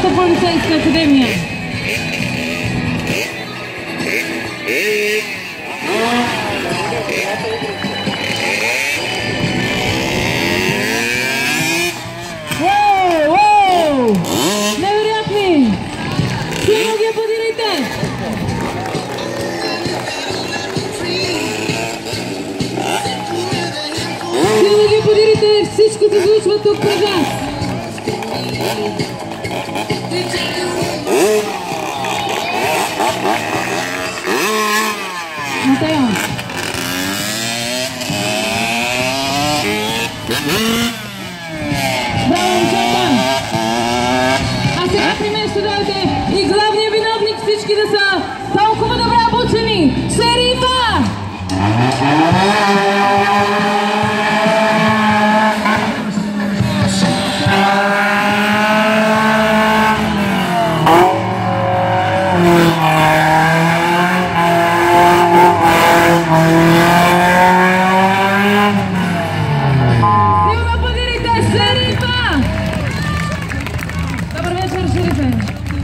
нашата полицейска академия. Уау! Невероятни! Силно ги аплодирайте! Силно ги аплодирайте! Всичко се случва тук пред вас! Матео! Браво, момчета! А сега при мен ще дойде и главният виновник всички да са толкова добре обучени! Шерифа!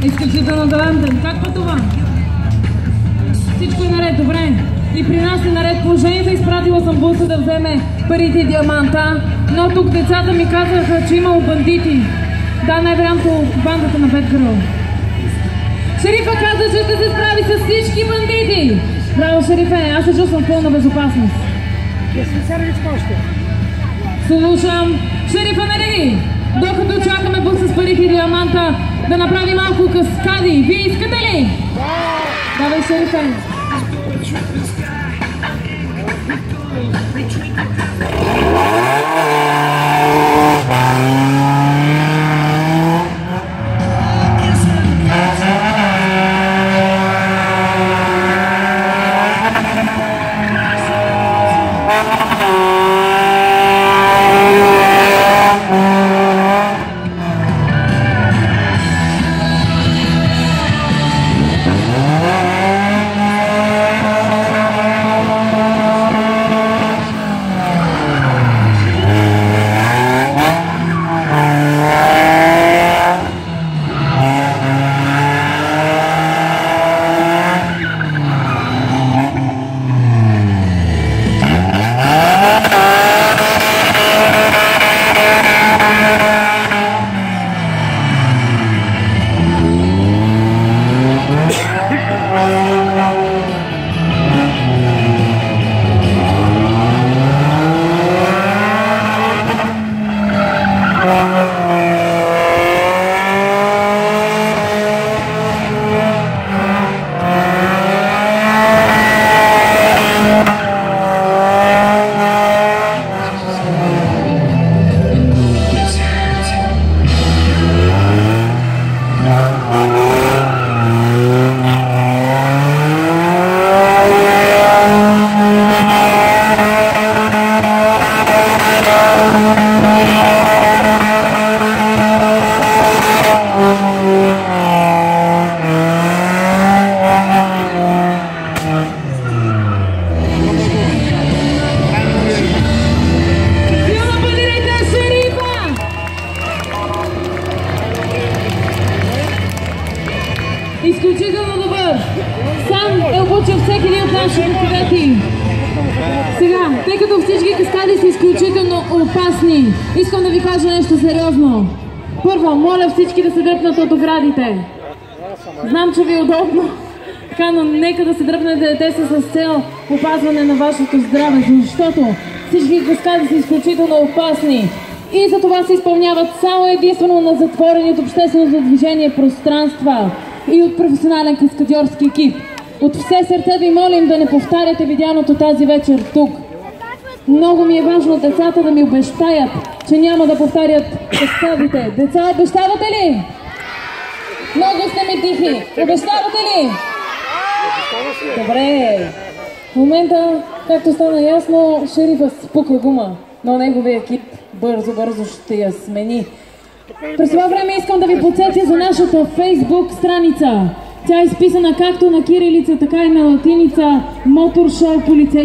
Изключително галантен. Как пътува? Всичко е наред, добре. И при нас е наред положението. Изпратила съм буса да вземе парите и диаманта, но тук децата ми казаха, че имало бандити. Да, най-вероятно бандата на Бетгърл. Шерифа каза, че ще се справи с всички бандити. Браво, шерифе, аз се чувствам в пълна безопасност. Слушам. Шерифа, нареди! Докато чакаме бус с парите и диаманта, да направи малко каскади. Вие искате ли? Да! Давай, шерифе. Изключително добър. Сам е обучил всеки един от нашите кадети. Сега, тъй като всички каскади са изключително опасни, искам да ви кажа нещо сериозно. Първо, моля всички да се дръпнат от оградите. Знам, че ви е удобно, така, но нека да се дръпнете, те са с цел опазване на вашето здраве, защото всички каскади са изключително опасни. И за това се изпълняват само единствено на затворени от общественото движение пространства и от професионален каскадьорски екип. От все сърце ви молим да не повтаряте видяното тази вечер тук. Много ми е важно децата да ми обещаят, че няма да повтарят каскадите. Деца, обещавате ли? Много сте ми тихи. Обещавате ли? Добре. В момента, както стана ясно, шерифът спука гума, но неговия екип бързо ще я смени. През това време искам да ви подсетя за нашата Фейсбук страница. Тя е изписана както на кирилица, така и на латиница. Мотор Шоу полицейски.